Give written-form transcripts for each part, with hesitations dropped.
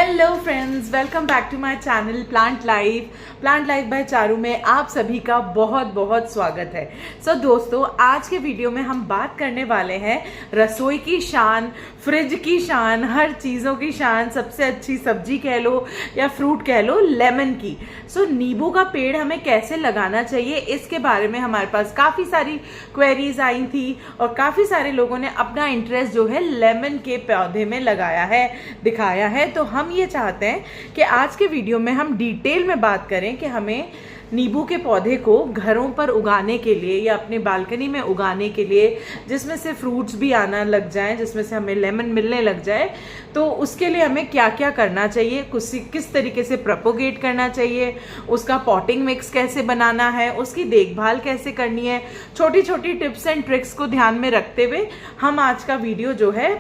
Hello friends, welcome back to my channel plant life by Charu में आप सभी का बहुत बहुत स्वागत है। सो दोस्तों, आज के वीडियो में हम बात करने वाले हैं रसोई की शान, फ्रिज की शान, हर चीज़ों की शान, सबसे अच्छी सब्जी कह लो या फ्रूट कह लो, लेमन की। सो नींबू का पेड़ हमें कैसे लगाना चाहिए, इसके बारे में हमारे पास काफ़ी सारी क्वेरीज आई थी और काफ़ी सारे लोगों ने अपना इंटरेस्ट जो है लेमन के पौधे में लगाया है, दिखाया है। तो हम ये चाहते हैं कि आज के वीडियो में हम डिटेल में बात करें कि हमें नींबू के पौधे को घरों पर उगाने के लिए या अपने बालकनी में उगाने के लिए, जिसमें से फ्रूट्स भी आना लग जाएं, जिसमें से हमें लेमन मिलने लग जाए, तो उसके लिए हमें क्या क्या करना चाहिए, किस तरीके से प्रोपोगेट करना चाहिए, उसका पॉटिंग मिक्स कैसे बनाना है, उसकी देखभाल कैसे करनी है, छोटी छोटी टिप्स एंड ट्रिक्स को ध्यान में रखते हुए हम आज का वीडियो जो है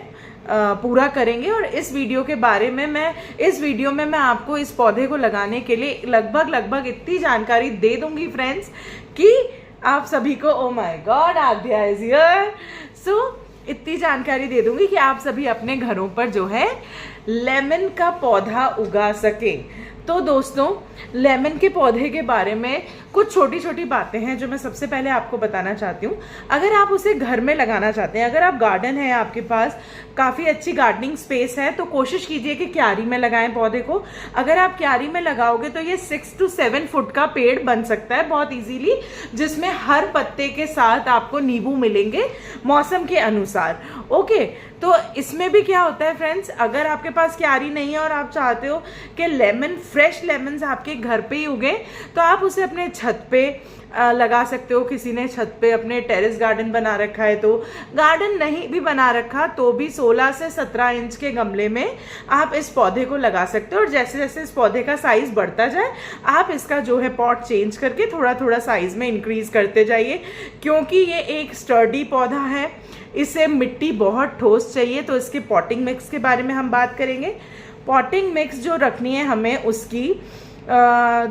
पूरा करेंगे। और इस वीडियो के बारे में मैं आपको इस पौधे को लगाने के लिए लगभग इतनी जानकारी दे दूंगी फ्रेंड्स कि आप सभी को, oh my God, Aadya is here. So इतनी जानकारी दे दूंगी कि आप सभी अपने घरों पर जो है लेमन का पौधा उगा सके। तो दोस्तों, लेमन के पौधे के बारे में कुछ छोटी छोटी बातें हैं जो मैं सबसे पहले आपको बताना चाहती हूँ। अगर आप उसे घर में लगाना चाहते हैं, अगर आप गार्डन है, आपके पास काफ़ी अच्छी गार्डनिंग स्पेस है, तो कोशिश कीजिए कि क्यारी में लगाएं पौधे को। अगर आप क्यारी में लगाओगे तो ये 6 to 7 फुट का पेड़ बन सकता है बहुत इजीली, जिसमें हर पत्ते के साथ आपको नींबू मिलेंगे मौसम के अनुसार। ओके, तो इसमें भी क्या होता है फ्रेंड्स, अगर आपके पास क्यारी नहीं है और आप चाहते हो कि फ्रेश लेमन्स आपके घर पे ही उगे, तो आप उसे अपने छत पे लगा सकते हो। किसी ने छत पे अपने टेरेस गार्डन बना रखा है, तो गार्डन नहीं भी बना रखा तो भी 16 से 17 इंच के गमले में आप इस पौधे को लगा सकते हो। और जैसे जैसे इस पौधे का साइज बढ़ता जाए, आप इसका जो है पॉट चेंज करके थोड़ा थोड़ा साइज में इंक्रीज करते जाइए, क्योंकि ये एक स्टर्डी पौधा है, इसे मिट्टी बहुत ठोस चाहिए। तो इसके पॉटिंग मिक्स के बारे में हम बात करेंगे। पॉटिंग मिक्स जो रखनी है हमें उसकी,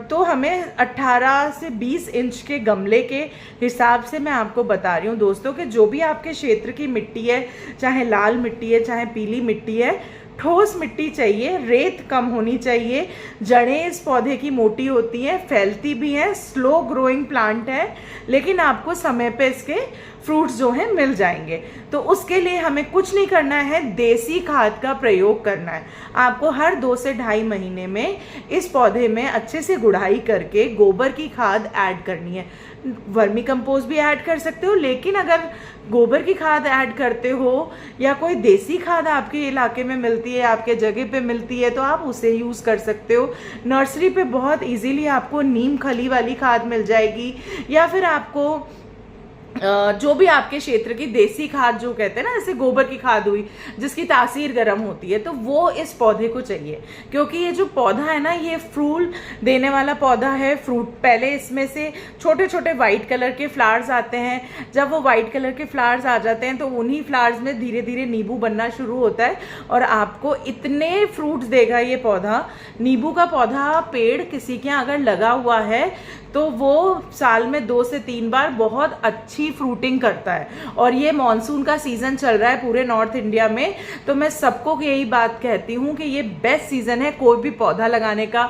तो हमें 18 से 20 इंच के गमले के हिसाब से मैं आपको बता रही हूँ दोस्तों कि जो भी आपके क्षेत्र की मिट्टी है, चाहे लाल मिट्टी है चाहे पीली मिट्टी है, ठोस मिट्टी चाहिए, रेत कम होनी चाहिए। जड़ें इस पौधे की मोटी होती हैं, फैलती भी हैं, स्लो ग्रोइंग प्लांट है, लेकिन आपको समय पे इसके फ्रूट्स जो हैं मिल जाएंगे। तो उसके लिए हमें कुछ नहीं करना है, देसी खाद का प्रयोग करना है। आपको हर 2 से ढाई महीने में इस पौधे में अच्छे से गुड़ाई करके गोबर की खाद ऐड करनी है। वर्मी कंपोस्ट भी ऐड कर सकते हो, लेकिन अगर गोबर की खाद ऐड करते हो या कोई देसी खाद आपके इलाके में मिलती है, आपके जगह पे मिलती है, तो आप उसे यूज़ कर सकते हो। नर्सरी पे बहुत इजीली आपको नीम खली वाली खाद मिल जाएगी, या फिर आपको जो भी आपके क्षेत्र की देसी खाद जो कहते हैं ना, जैसे गोबर की खाद हुई जिसकी तासीर गर्म होती है, तो वो इस पौधे को चाहिए। क्योंकि ये जो पौधा है ना, ये फूल देने वाला पौधा है। फ्रूट पहले इसमें से छोटे छोटे वाइट कलर के फ्लावर्स आते हैं। जब वो वाइट कलर के फ्लावर्स आ जाते हैं तो उन्हीं फ्लावर्स में धीरे धीरे नींबू बनना शुरू होता है और आपको इतने फ्रूट्स देगा ये पौधा। नींबू का पौधा पेड़ किसी के यहाँ अगर लगा हुआ है तो वो साल में 2 से 3 बार बहुत अच्छी फ्रूटिंग करता है। और ये मॉनसून का सीजन चल रहा है पूरे नॉर्थ इंडिया में, तो मैं सबको यही बात कहती हूँ कि ये बेस्ट सीजन है कोई भी पौधा लगाने का,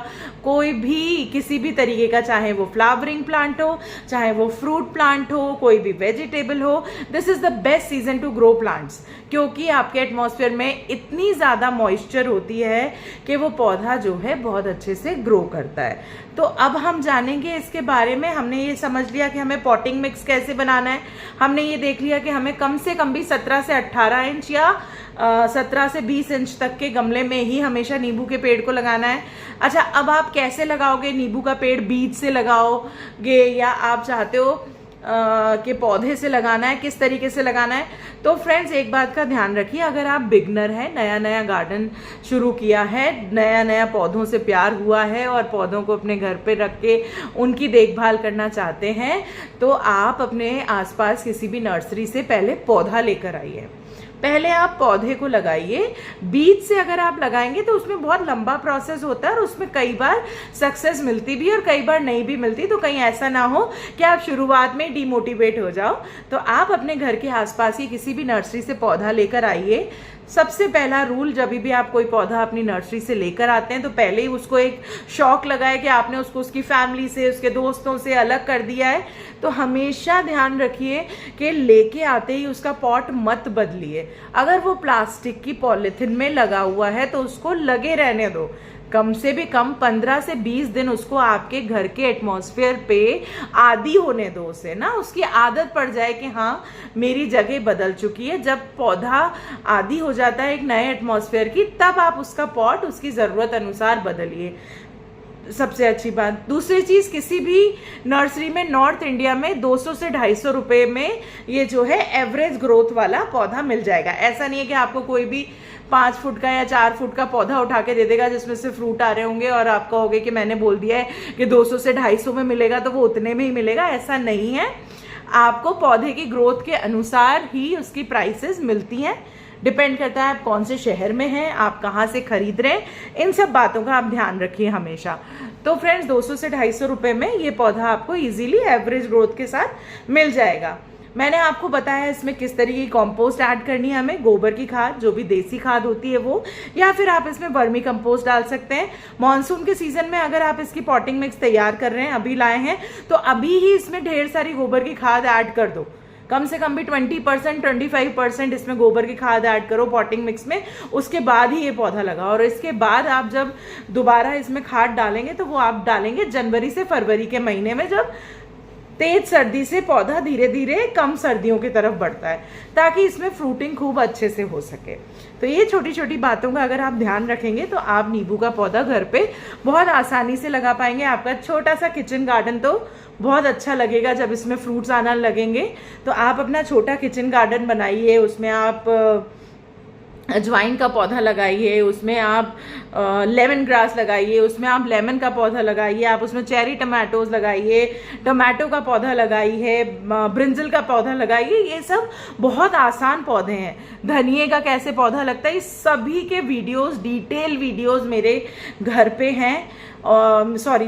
कोई भी किसी भी तरीके का, चाहे वो फ्लावरिंग प्लांट हो, चाहे वो फ्रूट प्लांट हो, कोई भी वेजिटेबल हो। This is the best season two grow plants, क्योंकि आपके एटमॉस्फेयर में इतनी ज़्यादा मॉइस्चर होती है कि वो पौधा जो है बहुत अच्छे से ग्रो करता है। तो अब हम जानेंगे इसके बारे में। हमने ये समझ लिया कि हमें पॉटिंग मिक्स कैसे बनाना है, हमने ये देख लिया कि हमें कम से कम भी 17 से 18 इंच या 17 से 20 इंच तक के गमले में ही हमेशा नींबू के पेड़ को लगाना है। अच्छा, अब आप कैसे लगाओगे नींबू का पेड़? बीज से लगाओगे या आप चाहते हो के पौधे से लगाना है, किस तरीके से लगाना है? तो फ्रेंड्स, एक बात का ध्यान रखिए, अगर आप बिगनर हैं, नया नया गार्डन शुरू किया है, नया नया पौधों से प्यार हुआ है और पौधों को अपने घर पे रख के उनकी देखभाल करना चाहते हैं, तो आप अपने आसपास किसी भी नर्सरी से पहले पौधा लेकर आइए। पहले आप पौधे को लगाइए। बीज से अगर आप लगाएंगे तो उसमें बहुत लंबा प्रोसेस होता है और उसमें कई बार सक्सेस मिलती भी और कई बार नहीं भी मिलती। तो कहीं ऐसा ना हो कि आप शुरुआत में ही डिमोटिवेट हो जाओ तो आप अपने घर के आसपास की किसी भी नर्सरी से पौधा लेकर आइए। सबसे पहला रूल, जब भी आप कोई पौधा अपनी नर्सरी से लेकर आते हैं तो पहले ही उसको एक शौक लगाए कि आपने उसको उसकी फैमिली से, उसके दोस्तों से अलग कर दिया है। तो हमेशा ध्यान रखिए कि लेके आते ही उसका पॉट मत बदलिए। अगर वो प्लास्टिक की पॉलीथिन में लगा हुआ है तो उसको लगे रहने दो, कम से भी कम 15 से 20 दिन उसको आपके घर के एटमॉस्फेयर पे आदी होने दो उसे ना, उसकी आदत पड़ जाए कि हाँ मेरी जगह बदल चुकी है। जब पौधा आदी हो जाता है एक नए एटमॉस्फेयर की, तब आप उसका पॉट उसकी ज़रूरत अनुसार बदलिए। सबसे अच्छी बात। दूसरी चीज़, किसी भी नर्सरी में नॉर्थ इंडिया में 200 से 250 रुपये में ये जो है एवरेज ग्रोथ वाला पौधा मिल जाएगा। ऐसा नहीं है कि आपको कोई भी 5 फुट का या 4 फुट का पौधा उठा के दे देगा जिसमें से फ्रूट आ रहे होंगे और आप कहोगे कि मैंने बोल दिया है कि 200 से 250 में मिलेगा तो वो उतने में ही मिलेगा। ऐसा नहीं है, आपको पौधे की ग्रोथ के अनुसार ही उसकी प्राइसेस मिलती हैं। डिपेंड करता है आप कौन से शहर में हैं, आप कहाँ से खरीद रहे हैं, इन सब बातों का आप ध्यान रखिए हमेशा। तो फ्रेंड्स 200 से 250 रुपये में ये पौधा आपको इजीली एवरेज ग्रोथ के साथ मिल जाएगा। मैंने आपको बताया इसमें किस तरीके की कंपोस्ट ऐड करनी है हमें, गोबर की खाद जो भी देसी खाद होती है वो, या फिर आप इसमें वर्मी कंपोस्ट डाल सकते हैं। मॉनसून के सीजन में अगर आप इसकी पॉटिंग मिक्स तैयार कर रहे हैं, अभी लाए हैं, तो अभी ही इसमें ढेर सारी गोबर की खाद ऐड कर दो। कम से कम भी 20% 25% इसमें गोबर की खाद ऐड करो पॉटिंग मिक्स में, उसके बाद ही ये पौधा लगाओ। और इसके बाद आप जब दोबारा इसमें खाद डालेंगे तो वो आप डालेंगे जनवरी से फरवरी के महीने में, जब तेज सर्दी से पौधा धीरे धीरे कम सर्दियों की तरफ बढ़ता है, ताकि इसमें फ्रूटिंग खूब अच्छे से हो सके। तो ये छोटी छोटी बातों का अगर आप ध्यान रखेंगे तो आप नींबू का पौधा घर पे बहुत आसानी से लगा पाएंगे। आपका छोटा सा किचन गार्डन तो बहुत अच्छा लगेगा जब इसमें फ्रूट्स आना लगेंगे। तो आप अपना छोटा किचन गार्डन बनाइए, उसमें आप अजवाइन का पौधा लगाइए, उसमें आप लेमन ग्रास लगाइए, उसमें आप लेमन का पौधा लगाइए, आप उसमें चेरी टमाटोज लगाइए, टमाटो का पौधा लगाइए, ब्रिंजल का पौधा लगाइए। ये सब बहुत आसान पौधे हैं। धनिए का कैसे पौधा लगता है, इस सभी के वीडियोस, डिटेल वीडियोस मेरे घर पे हैं,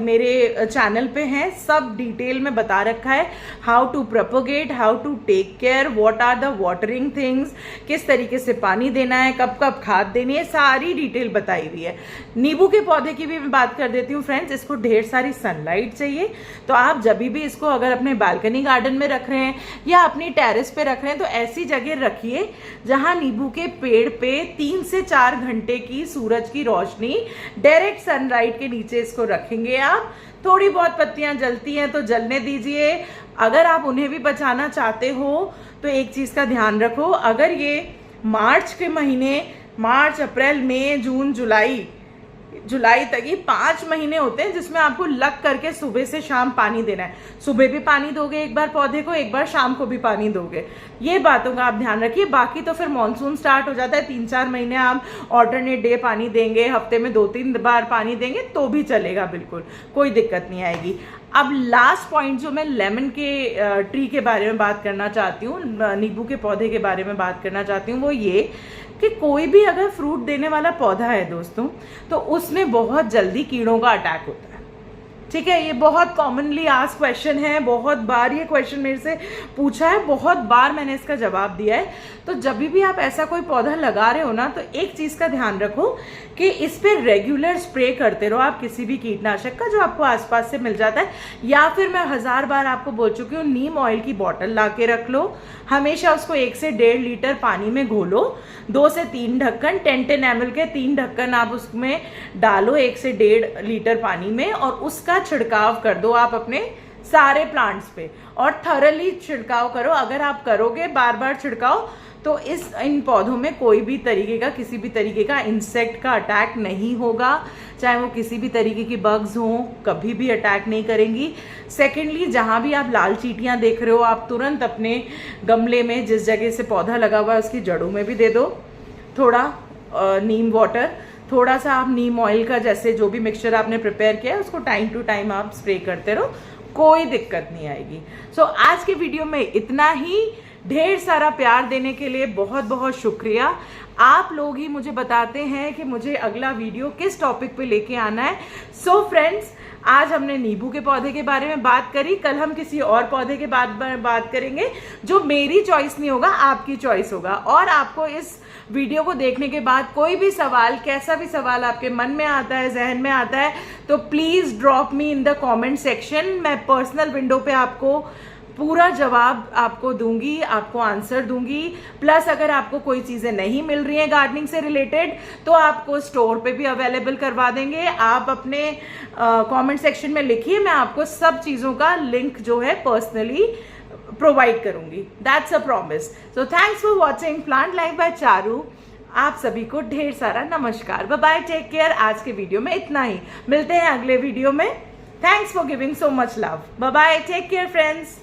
मेरे चैनल पे हैं। सब डिटेल में बता रखा है, how to propagate, how to take care, what are the watering things, किस तरीके से पानी देना है, कब कब खाद देनी है, सारी डिटेल बताई हुई है। नींबू के पौधे की भी मैं बात कर देती हूँ फ्रेंड्स। इसको ढेर सारी सनलाइट चाहिए, तो आप जब भी इसको अगर अपने बालकनी गार्डन में रख रहे हैं या अपनी टेरेस पे रख रहे हैं तो ऐसी जगह रखिए जहां नींबू के पेड़ पे 3 से 4 घंटे की सूरज की रोशनी डायरेक्ट सनलाइट के नीचे इसको रखेंगे आप। थोड़ी बहुत पत्तियां जलती हैं तो जलने दीजिए। अगर आप उन्हें भी बचाना चाहते हो तो एक चीज का ध्यान रखो, अगर ये मार्च के महीने, मार्च, अप्रैल, मई, जून, जुलाई तक, ये 5 महीने होते हैं जिसमें आपको लग करके सुबह से शाम पानी देना है। सुबह भी पानी दोगे एक बार पौधे को, एक बार शाम को भी पानी दोगे। ये बातों का आप ध्यान रखिए। बाकी तो फिर मानसून स्टार्ट हो जाता है, 3-4 महीने आप ऑल्टरनेट डे पानी देंगे, हफ्ते में 2-3 बार पानी देंगे तो भी चलेगा, बिल्कुल कोई दिक्कत नहीं आएगी। अब लास्ट पॉइंट जो मैं लेमन के ट्री के बारे में बात करना चाहती हूँ, नींबू के पौधे के बारे में बात करना चाहती हूँ, वो ये कि कोई भी अगर फ्रूट देने वाला पौधा है दोस्तों, तो उसमें बहुत जल्दी कीड़ों का अटैक होता है। ठीक है, ये बहुत कॉमनली आस्क क्वेश्चन है, बहुत बार ये क्वेश्चन मेरे से पूछा है, बहुत बार मैंने इसका जवाब दिया है। तो जब भी आप ऐसा कोई पौधा लगा रहे हो ना, तो एक चीज का ध्यान रखो कि इस पे रेगुलर स्प्रे करते रहो आप किसी भी कीटनाशक का जो आपको आसपास से मिल जाता है। या फिर मैं 1000 बार आपको बोल चुकी हूँ, नीम ऑयल की बॉटल ला के रख लो, हमेशा उसको 1 से 1.5 लीटर पानी में घोलो, 2 से 3 ढक्कन, 10 ml के 3 ढक्कन आप उसमें डालो 1 से 1.5 लीटर पानी में, और उसका छिड़काव कर दो आप अपने सारे प्लांट्स पे, और थरली छिड़काव करो। अगर आप करोगे बार बार छिड़काव तो इन पौधों में कोई भी तरीके का, किसी भी तरीके का इंसेक्ट का अटैक नहीं होगा, चाहे वो किसी भी तरीके की बग्स हों, कभी भी अटैक नहीं करेंगी। सेकेंडली, जहाँ भी आप लाल चींटियाँ देख रहे हो, आप तुरंत अपने गमले में जिस जगह से पौधा लगा हुआ है उसकी जड़ों में भी दे दो थोड़ा नीम वाटर, थोड़ा सा आप नीम ऑयल का, जैसे जो भी मिक्सचर आपने प्रिपेयर किया है उसको टाइम टू टाइम आप स्प्रे करते रहो, कोई दिक्कत नहीं आएगी। सो आज के वीडियो में इतना ही। ढेर सारा प्यार देने के लिए बहुत बहुत शुक्रिया। आप लोग ही मुझे बताते हैं कि मुझे अगला वीडियो किस टॉपिक पे लेके आना है। सो फ्रेंड्स, आज हमने नींबू के पौधे के बारे में बात करी, कल हम किसी और पौधे के बात करेंगे जो मेरी चॉइस नहीं होगा, आपकी चॉइस होगा। और आपको इस वीडियो को देखने के बाद कोई भी सवाल, कैसा भी सवाल आपके मन में आता है, जहन में आता है, तो please drop me in the comment section. मैं पर्सनल विंडो पे आपको पूरा जवाब आपको दूंगी, आपको आंसर दूंगी। प्लस अगर आपको कोई चीजें नहीं मिल रही हैं गार्डनिंग से रिलेटेड तो आपको स्टोर पे भी अवेलेबल करवा देंगे। आप अपने कमेंट सेक्शन में लिखिए, मैं आपको सब चीजों का लिंक जो है पर्सनली प्रोवाइड करूंगी। That's a promise. So thanks for watching plant life by Charu. आप सभी को ढेर सारा नमस्कार, बाय बाय, टेक केयर। आज के वीडियो में इतना ही, मिलते हैं अगले वीडियो में। Thanks for giving so much love. Bye bye, take care friends.